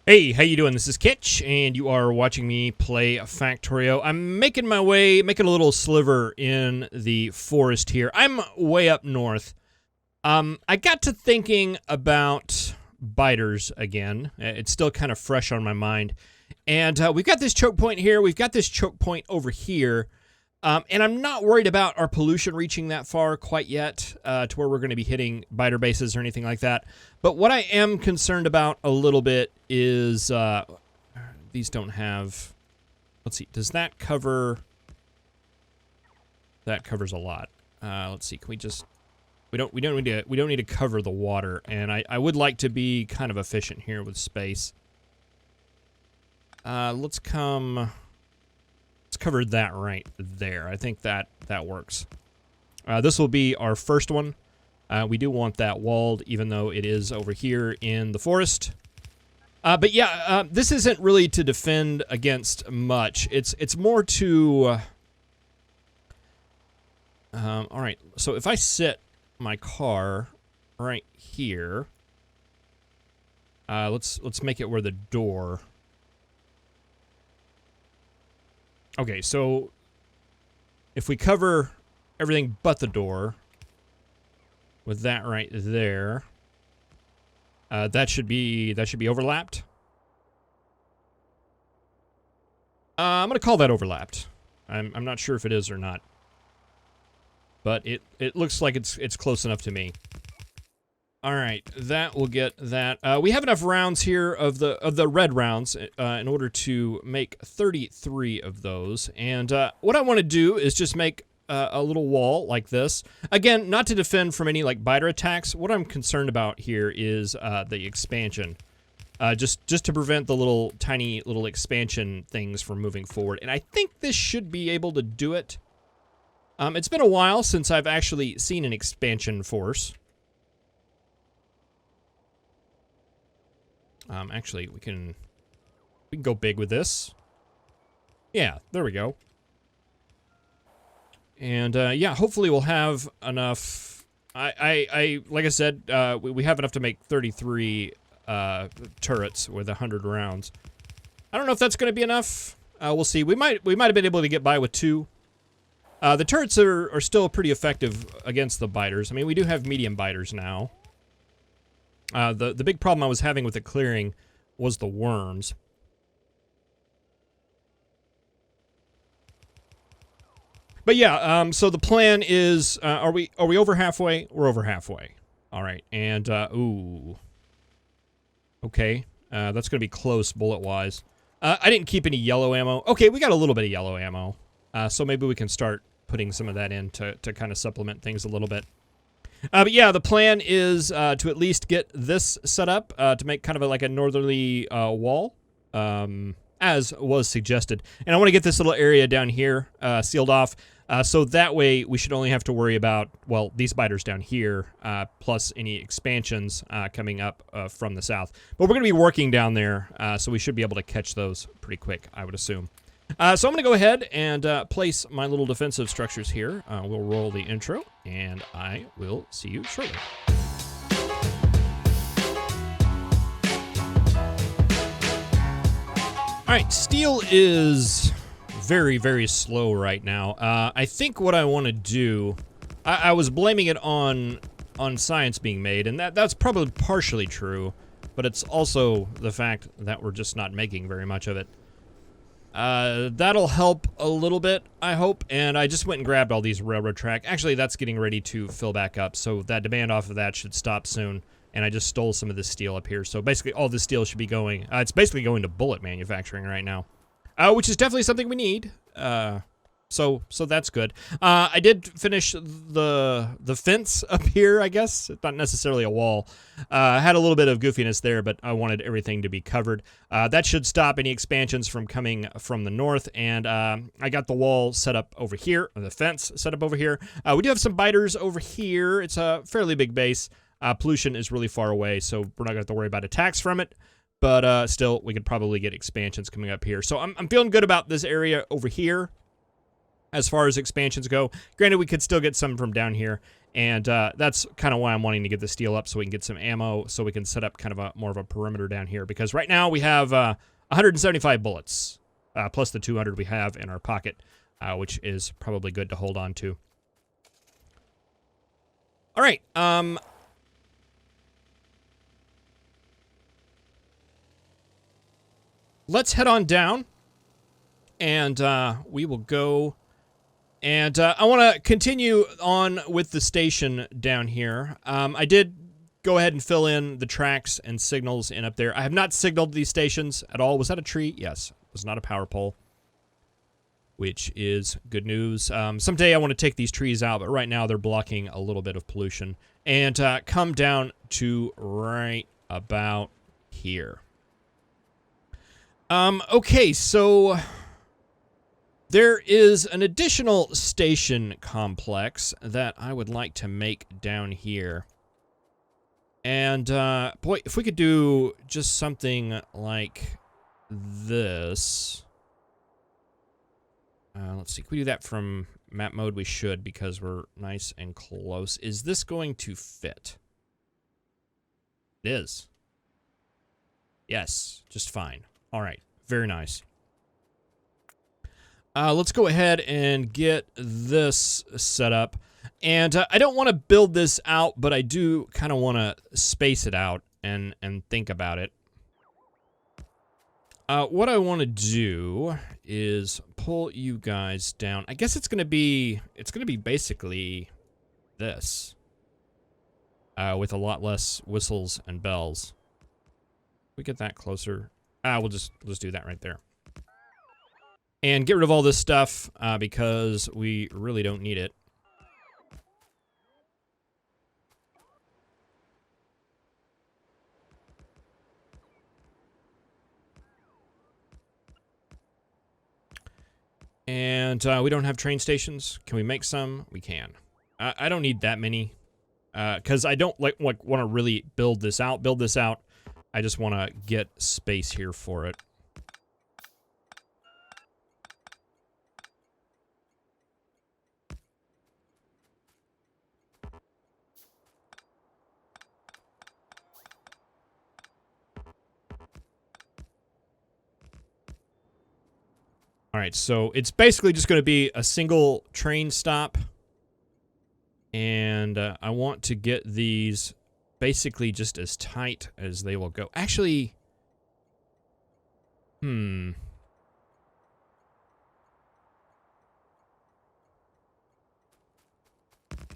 Hey, how you doing? This is Kitch, and you are watching me play Factorio. I'm making a little sliver in the forest here. I'm way up north. I got to thinking about biters again. It's still kind of fresh on my mind. And we've got this choke point here. We've got this choke point over here. And I'm not worried about our pollution reaching that far quite yet to where we're going to be hitting biter bases or anything like that. But what I am concerned about a little bit is these don't have... Let's see. Does that cover... That covers a lot. Let's see. Can we just... We don't need to cover the water. And I would like to be kind of efficient here with space. Let's cover that right there. I think that works. This will be our first one. We do want that walled, even though it is over here in the forest. But yeah, this isn't really to defend against much. It's more to... all right, so if I sit my car right here, let's make it where the door... Okay, so if we cover everything but the door with that right there, that should be overlapped. I'm gonna call that overlapped. I'm not sure if it is or not, but it looks like it's close enough to me. All right, that will get that. We have enough rounds here of the red rounds in order to make 33 of those. And what I want to do is just make a little wall like this. Again, not to defend from any like biter attacks. What I'm concerned about here is the expansion. Just to prevent the tiny little expansion things from moving forward. And I think this should be able to do it. It's been a while since I've actually seen an expansion force. Actually, we can go big with this. Yeah, there we go. And, yeah, hopefully we'll have enough... like I said, we have enough to make 33, turrets with 100 rounds. I don't know if that's going to be enough. We'll see. We might have been able to get by with 2. The turrets are still pretty effective against the biters. I mean, we do have medium biters now. The big problem I was having with the clearing was the worms. But yeah, so the plan is, are we over halfway? We're over halfway. All right, and ooh, okay, that's gonna be close bullet-wise. I didn't keep any yellow ammo. Okay, we got a little bit of yellow ammo, so maybe we can start putting some of that in to kind of supplement things a little bit. But yeah, the plan is to at least get this set up to make kind of like a northerly wall, as was suggested. And I want to get this little area down here sealed off, so that way we should only have to worry about, well, these biters down here, plus any expansions coming up from the south. But we're going to be working down there, so we should be able to catch those pretty quick, I would assume. So I'm going to go ahead and place my little defensive structures here. We'll roll the intro, and I will see you shortly. All right, steel is very, very slow right now. I think what I want to do... I was blaming it on science being made, and that's probably partially true, but it's also the fact that we're just not making very much of it. That'll help a little bit, I hope, and I just went and grabbed all these railroad track. Actually, that's getting ready to fill back up, so that demand off of that should stop soon, and I just stole some of this steel up here, so basically all this steel should be going, it's basically going to bullet manufacturing right now, which is definitely something we need, so that's good. I did finish the fence up here, I guess. It's not necessarily a wall. I had a little bit of goofiness there, but I wanted everything to be covered. That should stop any expansions from coming from the north, and I got the wall set up over here, or the fence set up over here. We do have some biters over here. It's a fairly big base. Pollution is really far away, so we're not going to have to worry about attacks from it. But still, we could probably get expansions coming up here. So I'm feeling good about this area over here. as far as expansions go. Granted, we could still get some from down here, and that's kind of why I'm wanting to get the steel up, so we can get some ammo, so we can set up kind of more of a perimeter down here, because right now we have 175 bullets, plus the 200 we have in our pocket, which is probably good to hold on to. All right, let's head on down, and we will go, and I want to continue on with the station down here. I did go ahead and fill in the tracks and signals in up there. I have not signaled these stations at all. Was that a tree? Yes, it was not a power pole, which is good news. Someday I want to take these trees out, but right now they're blocking a little bit of pollution. And come down to right about here. Okay, so there is an additional station complex that I would like to make down here. And, boy, if we could do just something like this. Let's see, can we do that from map mode? We should, because we're nice and close. Is this going to fit? It is. Yes, just fine. All right, very nice. Let's go ahead and get this set up. And I don't want to build this out, but I do kind of want to space it out and think about it. What I want to do is pull you guys down. I guess it's going to be basically this. With a lot less whistles and bells. We get that closer. We'll just do that right there. And get rid of all this stuff, because we really don't need it. And we don't have train stations. Can we make some? We can. I don't need that many, because I don't want to really build this out. I just want to get space here for it. All right, so it's basically just going to be a single train stop. And I want to get these basically just as tight as they will go. Actually, I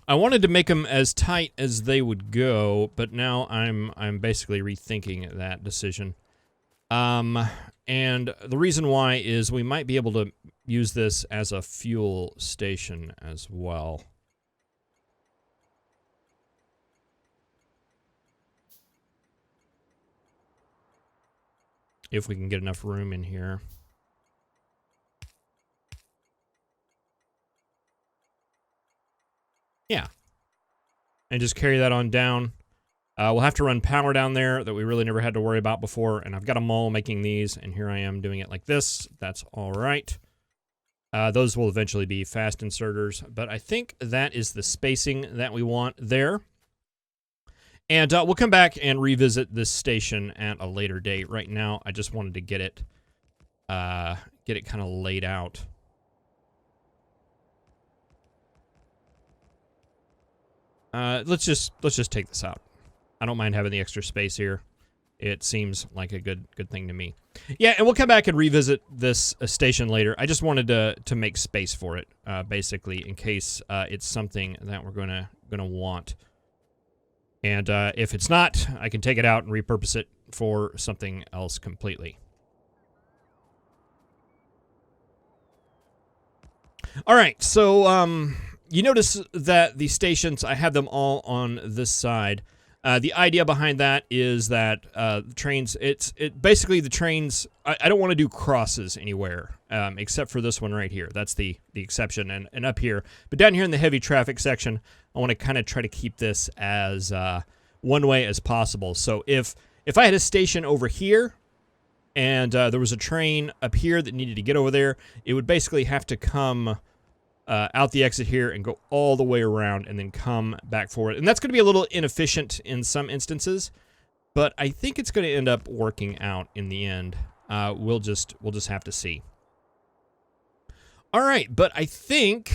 wanted to make them as tight as they would go, but now I'm basically rethinking that decision. And the reason why is we might be able to use this as a fuel station as well. If we can get enough room in here. Yeah. And just carry that on down. We'll have to run power down there that we really never had to worry about before. And I've got a mole making these, and here I am doing it like this. That's all right. Those will eventually be fast inserters, but I think that is the spacing that we want there. And we'll come back and revisit this station at a later date. Right now, I just wanted to get it kind of laid out. Let's just take this out. I don't mind having the extra space here. It seems like a good thing to me. Yeah, and we'll come back and revisit this station later. I just wanted to make space for it, basically, in case it's something that we're gonna want. And if it's not, I can take it out and repurpose it for something else completely. All right, so you notice that the stations, I have them all on this side. The idea behind that is that trains, basically the trains, I don't want to do crosses anywhere, except for this one right here. That's the exception, and up here. But down here in the heavy traffic section, I want to kind of try to keep this as one way as possible. So if I had a station over here, and there was a train up here that needed to get over there, it would basically have to come out the exit here and go all the way around and then come back forward. And that's going to be a little inefficient in some instances, but I think it's going to end up working out in the end. We'll just have to see. All right, but I think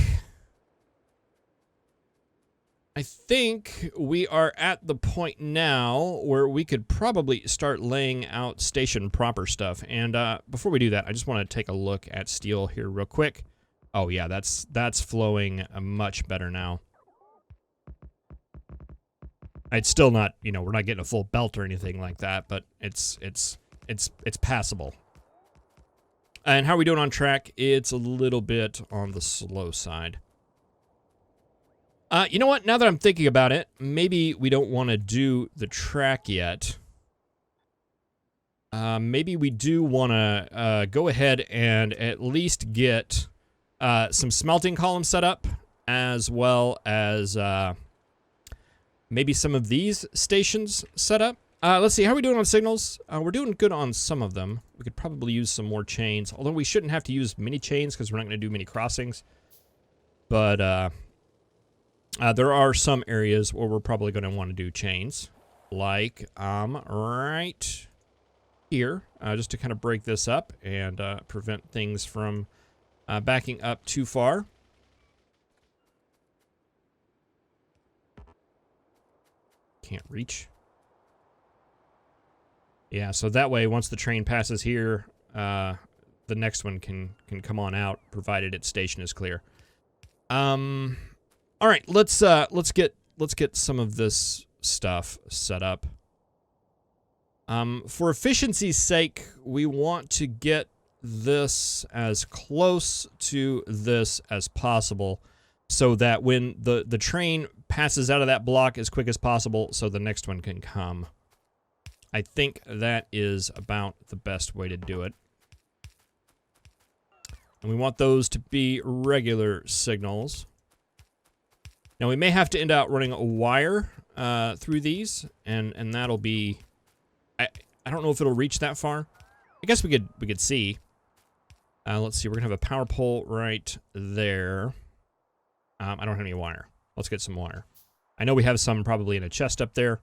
we are at the point now where we could probably start laying out station proper stuff. And before we do that, I just want to take a look at steel here real quick. Oh yeah, that's flowing much better now. It's still not, you know, we're not getting a full belt or anything like that, but it's passable. And how are we doing on track? It's a little bit on the slow side. You know what? Now that I'm thinking about it, maybe we don't want to do the track yet. Maybe we do want to go ahead and at least get some smelting columns set up, as well as maybe some of these stations set up. Let's see, how are we doing on signals? We're doing good on some of them. We could probably use some more chains, although we shouldn't have to use many chains because we're not going to do many crossings. But there are some areas where we're probably going to want to do chains, like right here, just to kind of break this up and prevent things from backing up too far. Can't reach. Yeah, so that way, once the train passes here, the next one can come on out, provided its station is clear. All right, let's get some of this stuff set up. For efficiency's sake, we want to get this as close to this as possible, so that when the train passes out of that block as quick as possible, so the next one can come. I think that is about the best way to do it. And we want those to be regular signals. Now we may have to end up running a wire through these, and that'll be, I don't know if it'll reach that far. I guess we could see. Let's see, we're gonna have a power pole right there. I don't have any wire. Let's get some wire. I know we have some probably in a chest up there,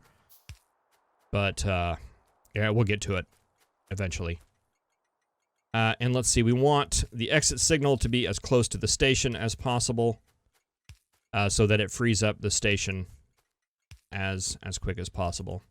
but yeah, we'll get to it eventually. And let's see, we want the exit signal to be as close to the station as possible, so that it frees up the station as quick as possible.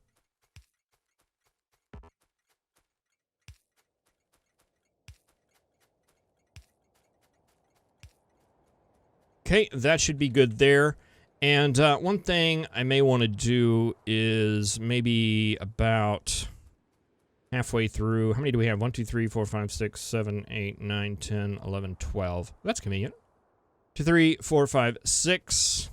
Okay, that should be good there. And one thing I may want to do is maybe about halfway through. How many do we have? 1, 2, 3, 4, 5, 6, 7, 8, 9, 10, 11, 12. That's convenient. 2, 3, 4, 5, 6.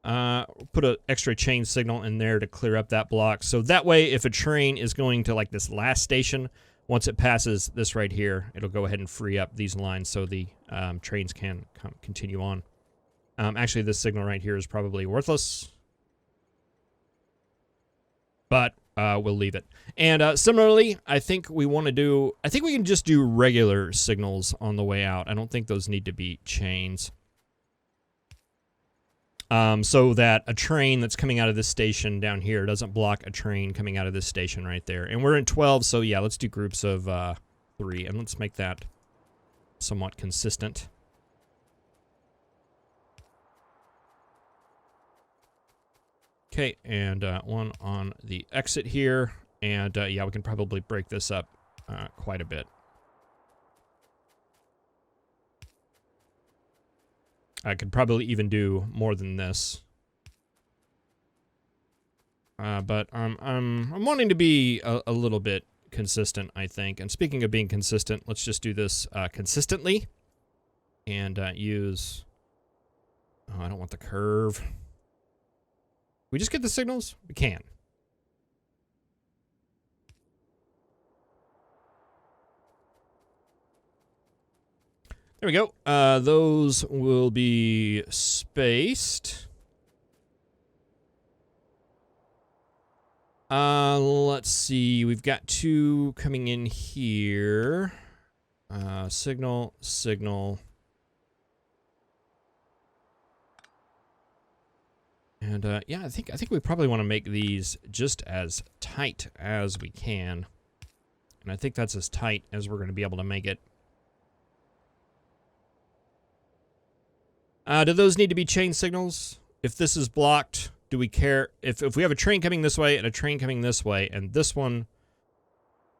Put an extra chain signal in there to clear up that block. So that way, if a train is going to like this last station, once it passes this right here, it'll go ahead and free up these lines so the trains can continue on. Actually, this signal right here is probably worthless, but we'll leave it. And similarly, I think we can just do regular signals on the way out. I don't think those need to be chains. So that a train that's coming out of this station down here doesn't block a train coming out of this station right there. And we're in 12, so yeah, let's do groups of 3, and let's make that somewhat consistent. Okay, and one on the exit here, and yeah, we can probably break this up quite a bit. I could probably even do more than this, but I'm wanting to be a little bit consistent, I think. And speaking of being consistent, let's just do this consistently, and use. Oh, I don't want the curve. We just get the signals? We can. There we go. Those will be spaced. Let's see. We've got 2 coming in here. Signal, signal. And yeah, I think we probably want to make these just as tight as we can. And I think that's as tight as we're going to be able to make it. Do those need to be chain signals? If this is blocked, do we care? If we have a train coming this way and a train coming this way, and this one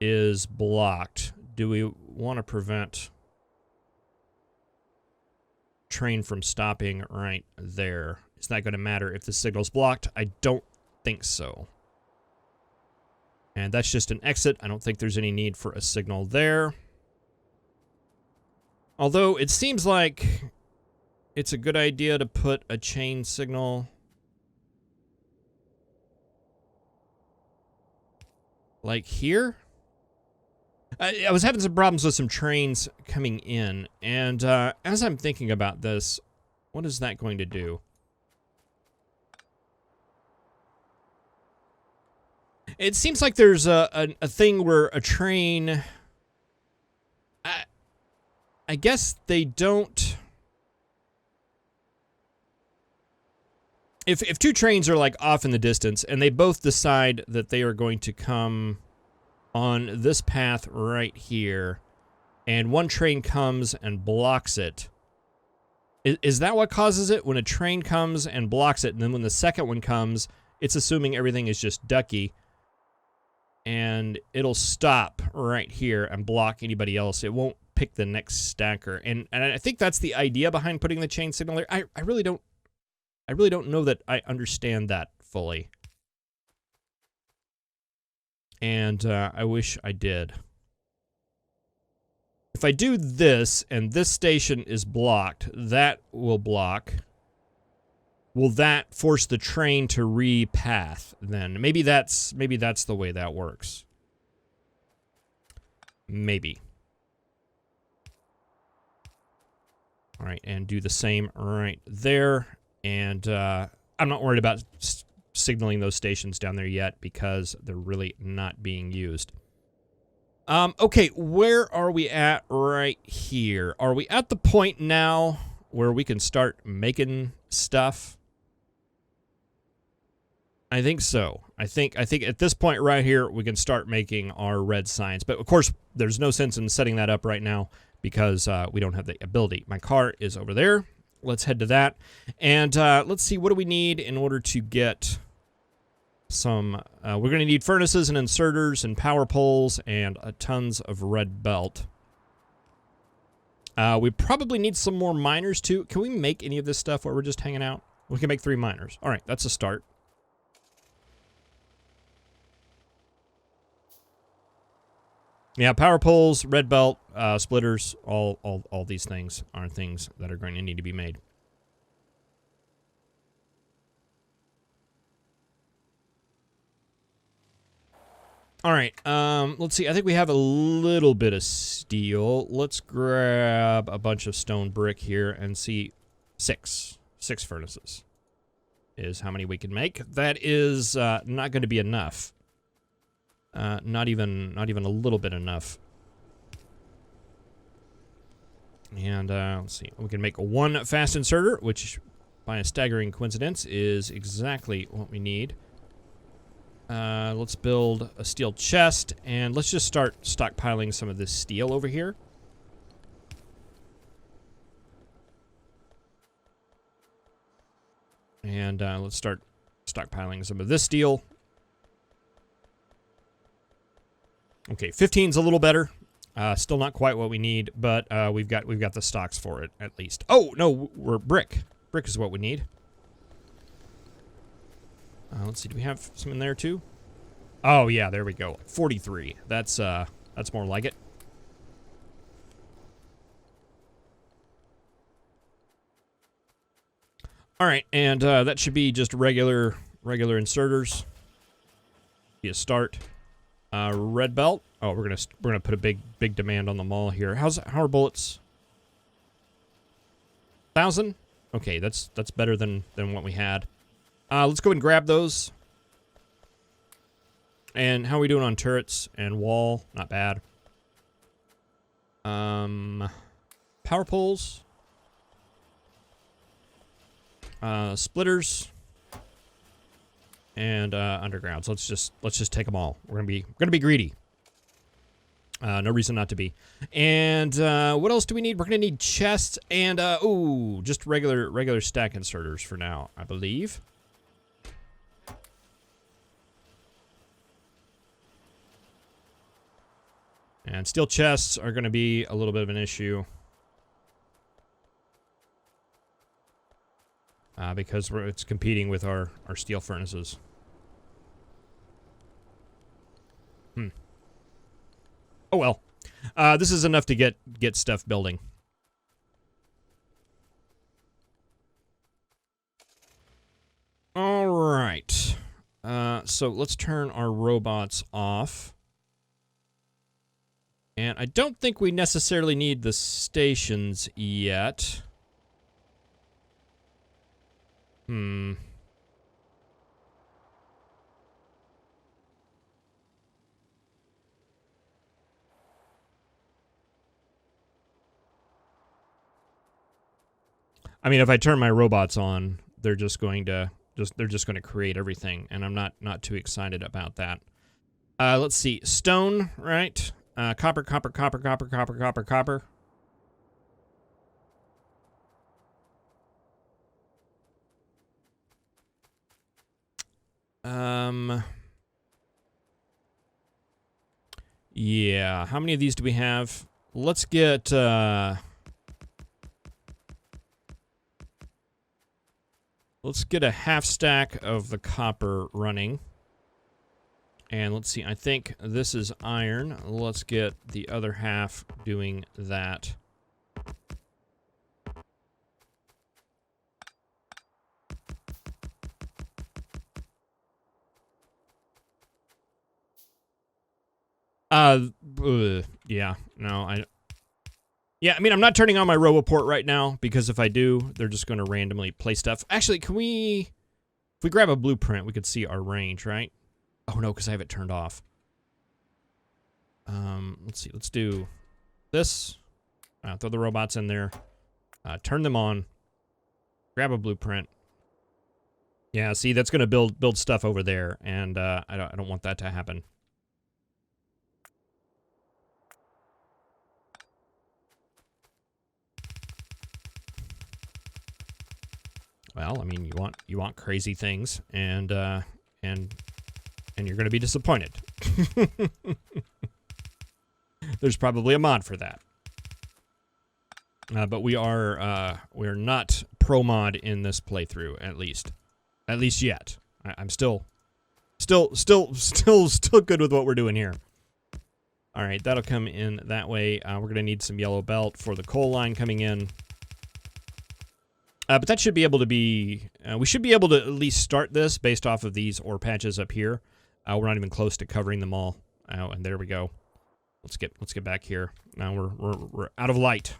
is blocked, do we want to prevent train from stopping right there? Is that going to matter if the signal's blocked? I don't think so. And that's just an exit. I don't think there's any need for a signal there. Although it seems like it's a good idea to put a chain signal like here. I was having some problems with some trains coming in, and as I'm thinking about this, what is that going to do? It seems like there's a thing where a train... I guess they don't... If two trains are like off in the distance, and they both decide that they are going to come on this path right here, and one train comes and blocks it, is that what causes it? When a train comes and blocks it, and then when the second one comes, it's assuming everything is just ducky, and it'll stop right here and block anybody else. It won't pick the next stacker. And I think that's the idea behind putting the chain signal there. I really don't know that I understand that fully. And I wish I did. If I do this, and this station is blocked, that will block. Will that force the train to repath then? Maybe that's the way that works. Maybe. All right, and do the same right there. And I'm not worried about signaling those stations down there yet because they're really not being used. Okay, where are we at right here? Are we at the point now where we can start making stuff? I think so. I think at this point right here, we can start making our red signs. But of course, there's no sense in setting that up right now because we don't have the ability. My car is over there. Let's head to that. And let's see, what do we need in order to get some... we're going to need furnaces and inserters and power poles and tons of red belt. We probably need some more miners too. Can we make any of this stuff while we're just hanging out? We can make 3 miners. All right, that's a start. Yeah, power poles, red belt, splitters, all these things are things that are going to need to be made. All right, let's see. I think we have a little bit of steel. Let's grab a bunch of stone brick here and see. 6 furnaces is how many we can make. That is not going to be enough. Not even a little bit enough. And let's see. We can make 1 fast inserter, which by a staggering coincidence is exactly what we need. Let's build a steel chest, and let's just start stockpiling some of this steel over here. And let's start stockpiling some of this steel. Okay, 15's a little better. Still not quite what we need, but we've got the stocks for it at least. Oh no, we're brick. Brick is what we need. Let's see, do we have some in there too? Oh yeah, there we go. 43. That's more like it. All right, and that should be just regular inserters. Be a start. Red belt. Oh, we're gonna put a big demand on them all here. How are bullets? 1,000. Okay, that's better than what we had. Let's go and grab those. And how are we doing on turrets and wall? Not bad. Power poles. Splitters. and underground. So let's just take them all. We're gonna be greedy. No reason not to be. And what else do we need? We're gonna need chests and ooh, just regular stack inserters for now, I believe. And steel chests are gonna be a little bit of an issue. Because it's competing with our steel furnaces. Oh well. This is enough to get stuff building. All right. So let's turn our robots off. And I don't think we necessarily need the stations yet. I mean, if I turn my robots on, they're just going to create everything, and I'm not too excited about that. Let's see, stone, right? Copper. Yeah, how many of these do we have? Let's get, let's get a half stack of the copper running. And let's see, I think this is iron. Let's get the other half doing that. Yeah, no, yeah, I mean, I'm not turning on my RoboPort right now, because if I do, they're just going to randomly play stuff. Actually, if we grab a blueprint, we could see our range, right? Oh, no, because I have it turned off. Let's see, let's do this. Throw the robots in there. Turn them on. Grab a blueprint. Yeah, see, that's going to build stuff over there, and I don't want that to happen. Well, I mean, you want crazy things, and you're going to be disappointed. There's probably a mod for that. But we're not pro mod in this playthrough, at least yet. I'm still good with what we're doing here. All right, that'll come in that way. We're gonna need some yellow belt for the coal line coming in. But that should be able to be. We should be able to at least start this based off of these ore patches up here. We're not even close to covering them all. And there we go. Let's get back here. Now we're out of light.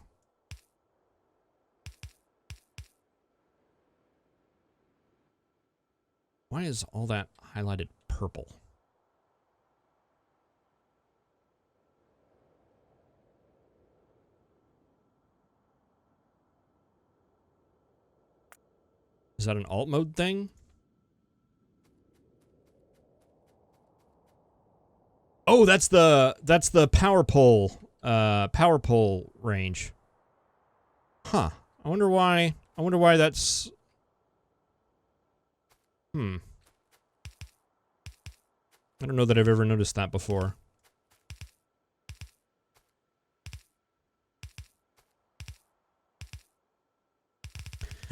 Why is all that highlighted purple? Is that an alt mode thing? Oh, that's the power pole range. Huh. I wonder why that's I don't know that I've ever noticed that before.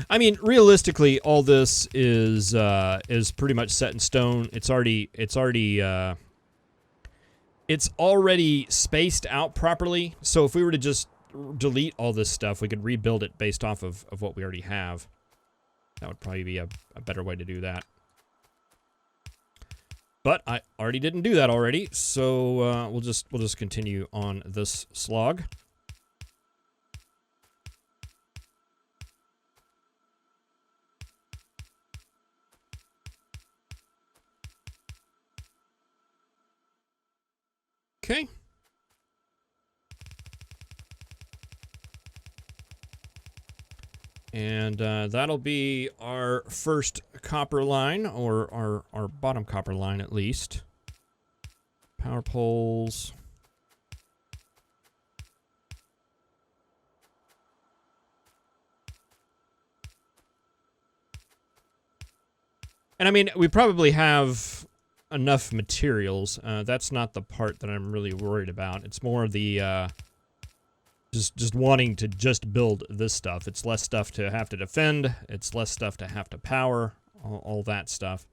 I mean, realistically, all this is pretty much set in stone. It's already spaced out properly. So if we were to just delete all this stuff, we could rebuild it based off of what we already have. That would probably be a better way to do that. But I already didn't do that already, so we'll just continue on this slog. Okay. And that'll be our first copper line, or our bottom copper line at least. Power poles. And I mean, we probably have enough materials. That's not the part that I'm really worried about. It's more the just wanting to just build this stuff. It's less stuff to have to defend. It's less stuff to have to power. All that stuff.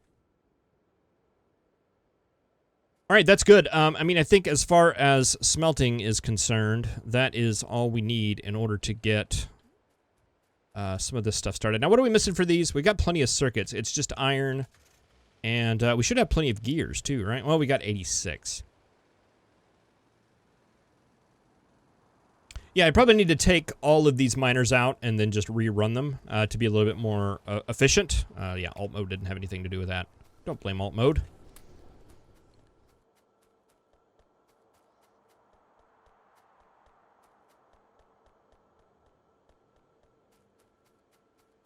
All right, that's good. I mean, I think as far as smelting is concerned, that is all we need in order to get some of this stuff started. Now, what are we missing for these? We got plenty of circuits. It's just iron, and we should have plenty of gears too, right? Well, we got 86. Yeah, I probably need to take all of these miners out and then just rerun them to be a little bit more efficient. Yeah, alt mode didn't have anything to do with that. Don't blame alt mode.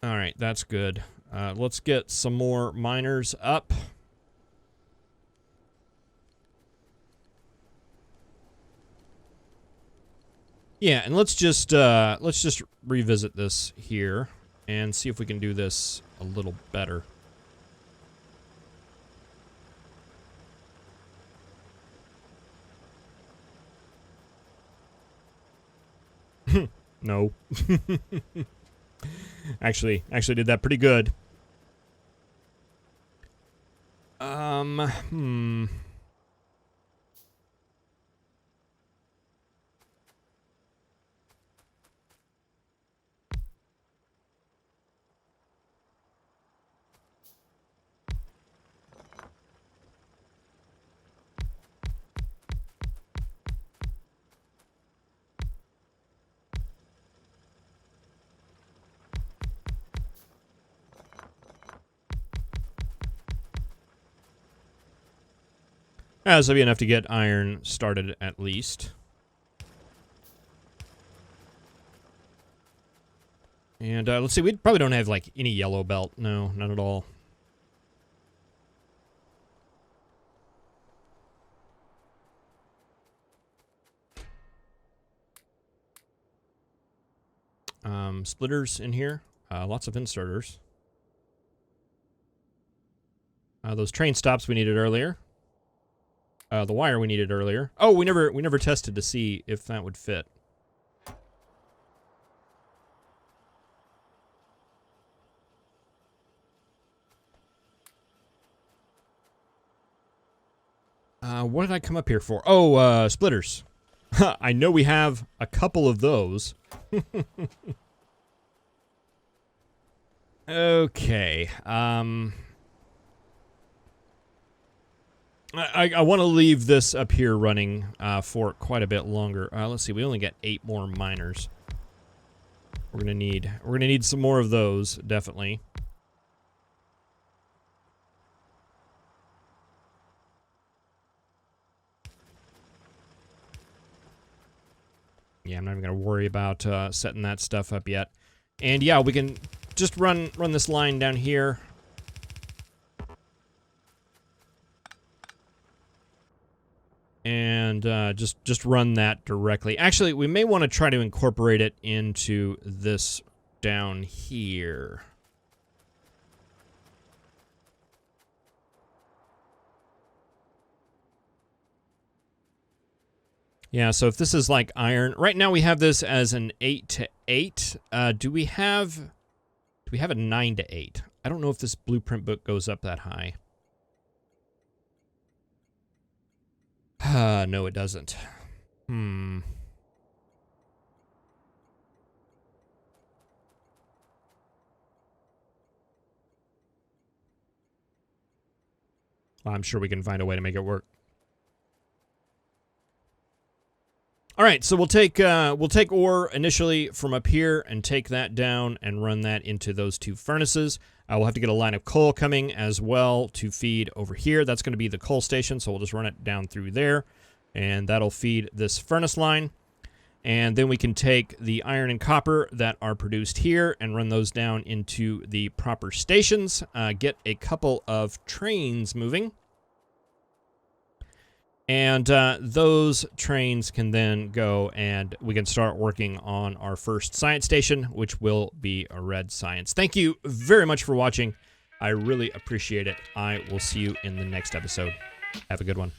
All right, that's good. Let's get some more miners up. Yeah, and let's just revisit this here and see if we can do this a little better. No. Actually did that pretty good. This will be enough to get iron started at least. And let's see, we probably don't have like any yellow belt. No, not at all. Splitters in here. Lots of inserters. Those train stops we needed earlier. The wire we needed earlier. Oh, we never tested to see if that would fit. What did I come up here for? Oh, splitters. I know we have a couple of those. Okay. I want to leave this up here running for quite a bit longer. Let's see. We only got 8 more miners. We're gonna need some more of those, definitely. Yeah, I'm not even gonna worry about setting that stuff up yet. And yeah, we can just run this line down here. And just run that directly. Actually, we may want to try to incorporate it into this down here. Yeah, so if this is like iron, right now we have this as an 8 to 8. Do we have a 9 to 8? I don't know if this blueprint book goes up that high. No, it doesn't. I'm sure we can find a way to make it work. All right, so we'll take ore initially from up here and take that down and run that into those 2 furnaces. We'll have to get a line of coal coming as well to feed over here. That's going to be the coal station, so we'll just run it down through there, and that'll feed this furnace line. And then we can take the iron and copper that are produced here and run those down into the proper stations, get a couple of trains moving. And those trains can then go and we can start working on our first science station, which will be a red science. Thank you very much for watching. I really appreciate it. I will see you in the next episode. Have a good one.